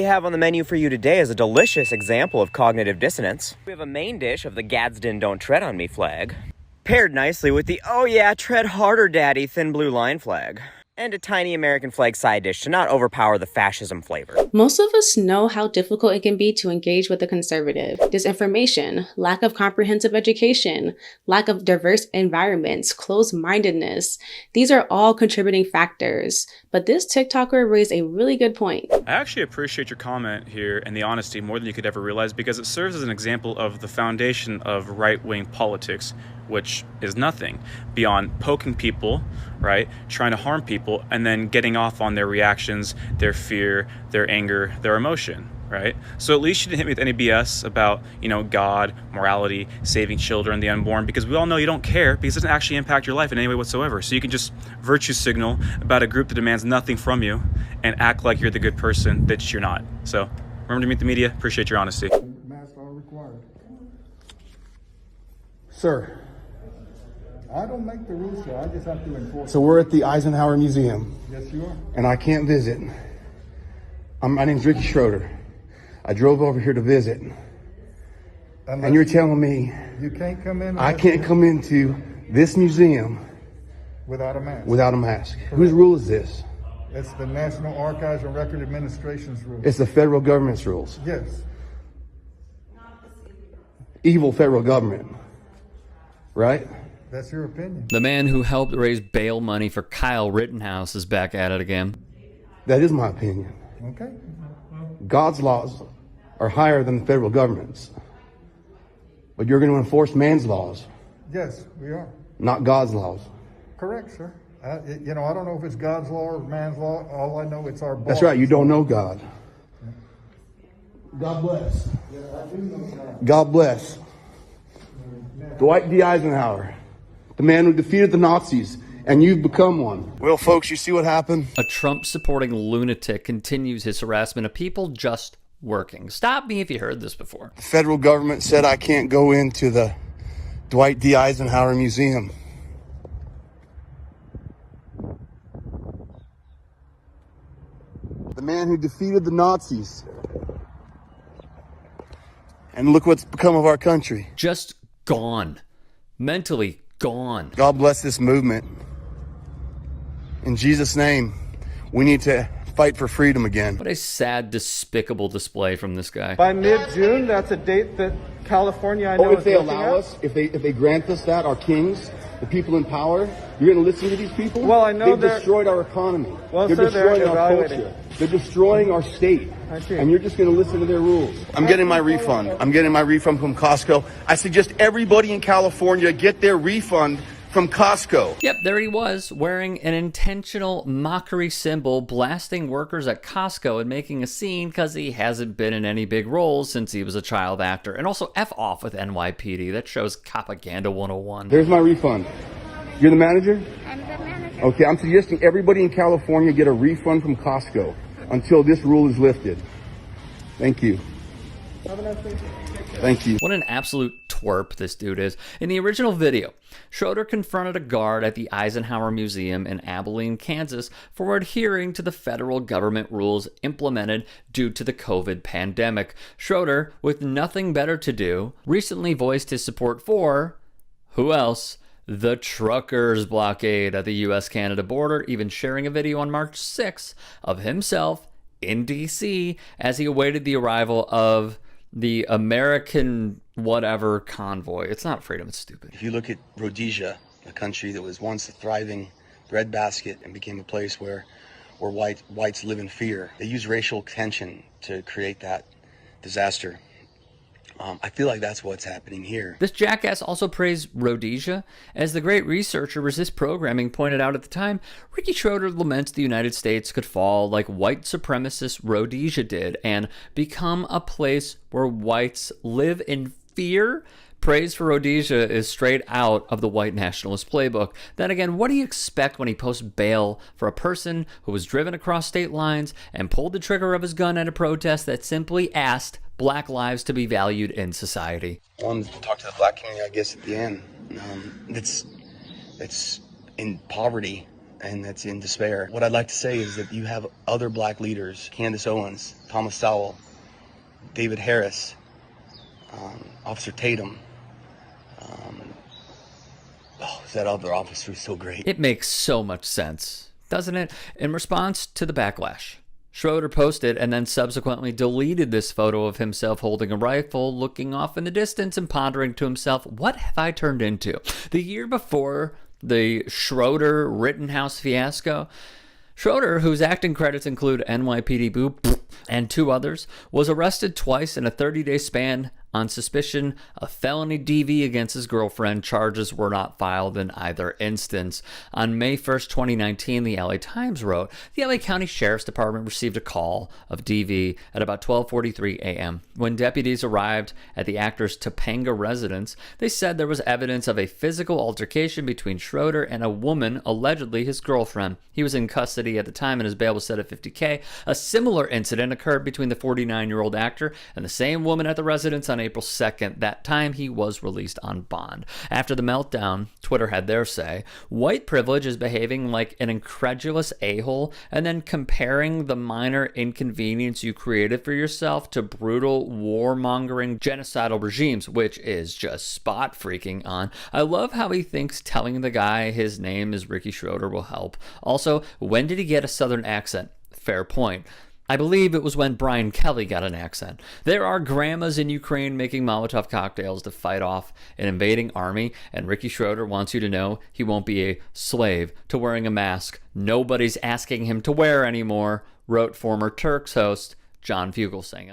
have on the menu for you today is a delicious example of cognitive dissonance. We have a main dish of the Gadsden Don't Tread on Me flag, paired nicely with the "Oh yeah, tread harder daddy" thin blue line flag, and a tiny American flag side dish to not overpower the fascism flavor. Most of us know how difficult it can be to engage with the conservative. Disinformation, lack of comprehensive education, lack of diverse environments, closed-mindedness. These are all contributing factors. But this TikToker raised a really good point. I actually appreciate your comment here and the honesty more than you could ever realize, because it serves as an example of the foundation of right-wing politics, which is nothing beyond poking people, right, trying to harm people, and then getting off on their reactions, their fear, their anger, their emotion, right? So at least you didn't hit me with any BS about, God, morality, saving children, the unborn, because we all know you don't care, because it doesn't actually impact your life in any way whatsoever. So you can just virtue signal about a group that demands nothing from you and act like you're the good person that you're not. So remember to meet the media. Appreciate your honesty. Masks are required. Sir. I don't make the rules, sir. I just have to enforce. So we're at the Eisenhower Museum. Yes, you are. And I can't visit. My name's Ricky Schroeder. I drove over here to visit. And you're telling me you can't come in. I can't come into this museum without a mask. Without a mask. Correct. Whose rule is this? It's the National Archives and Record Administration's rules. It's the federal government's rules. Yes. Evil federal government. Right? That's your opinion. The man who helped raise bail money for Kyle Rittenhouse is back at it again. That is my opinion. Okay. God's laws are higher than the federal government's. But you're going to enforce man's laws. Yes, we are. Not God's laws. Correct, sir. I don't know if it's God's law or man's law. All I know, it's our boss. That's right. You don't know God. God bless. God bless. Dwight D. Eisenhower, the man who defeated the Nazis, and you've become one. Well, folks, you see what happened? A Trump-supporting lunatic continues his harassment of people just working. Stop me if you heard this before. The federal government said I can't go into the Dwight D. Eisenhower Museum. The man who defeated the Nazis. And look what's become of our country. Just gone. Mentally gone. God bless this movement. In Jesus' name, we need to fight for freedom again. What a sad, despicable display from this guy. By mid-June, that's a date that California, I know, if they allow us, if they grant us that, our kings, the people in power, you're going to listen to these people? Well, I know they've destroyed our economy. Well, they're sir, destroying our culture. They're destroying our state. And you're just going to listen to their rules. I'm getting my refund. I'm getting my refund from Costco. I suggest everybody in California get their refund from Costco. Yep, there he was, wearing an intentional mockery symbol, blasting workers at Costco and making a scene because he hasn't been in any big roles since he was a child actor. And also, F off with NYPD. That shows Propaganda 101. There's my refund. You're the manager? I'm the manager. Okay, I'm suggesting everybody in California get a refund from Costco until this rule is lifted. Thank you. Have a nice day. Thank you. What an absolute twerp this dude is. In the original video, Schroeder confronted a guard at the Eisenhower Museum in Abilene, Kansas for adhering to the federal government rules implemented due to the COVID pandemic. Schroeder, with nothing better to do, recently voiced his support for, who else? The truckers' blockade at the US-Canada border, even sharing a video on March 6th of himself in DC as he awaited the arrival of the American whatever convoy. It's not freedom, it's stupid. If you look at Rhodesia, a country that was once a thriving breadbasket and became a place where whites live in fear, they use racial tension to create that disaster. I feel like that's what's happening here. This jackass also praised Rhodesia. As the great researcher Resist Programming pointed out at the time, Ricky Schroeder laments the United States could fall like white supremacist Rhodesia did and become a place where whites live in fear. Praise for Rhodesia is straight out of the white nationalist playbook. Then again, what do you expect when he posts bail for a person who was driven across state lines and pulled the trigger of his gun at a protest that simply asked Black lives to be valued in society? I wanted to talk to the Black community, I guess, at the end. That's in poverty and that's in despair. What I'd like to say is that you have other Black leaders, Candace Owens, Thomas Sowell, David Harris, Officer Tatum. That other officer is so great. It makes so much sense, doesn't it? In response to the backlash, Schroeder posted and then subsequently deleted this photo of himself holding a rifle, looking off in the distance and pondering to himself, what have I turned into? The year before the Schroeder Rittenhouse fiasco, Schroeder, whose acting credits include NYPD Boop and 2 others, was arrested twice in a 30-day span on suspicion of felony DV against his girlfriend. Charges were not filed in either instance. On May 1st, 2019, the LA Times wrote, the LA County Sheriff's Department received a call of DV at about 12:43 a.m. When deputies arrived at the actor's Topanga residence, they said there was evidence of a physical altercation between Schroeder and a woman, allegedly his girlfriend. He was in custody at the time and his bail was set at $50K. A similar incident occurred between the 49-year-old actor and the same woman at the residence on April 2nd. That time he was released on bond. After the meltdown, Twitter had their say. White privilege is behaving like an incredulous a-hole and then comparing the minor inconvenience you created for yourself to brutal, warmongering, genocidal regimes, which is just spot freaking on. I love how he thinks telling the guy his name is Ricky Schroeder will help. Also, when did he get a southern accent? Fair point. I believe it was when Brian Kelly got an accent. There are grandmas in Ukraine making Molotov cocktails to fight off an invading army, and Ricky Schroeder wants you to know he won't be a slave to wearing a mask nobody's asking him to wear anymore, wrote former Turks host John Fugelsang.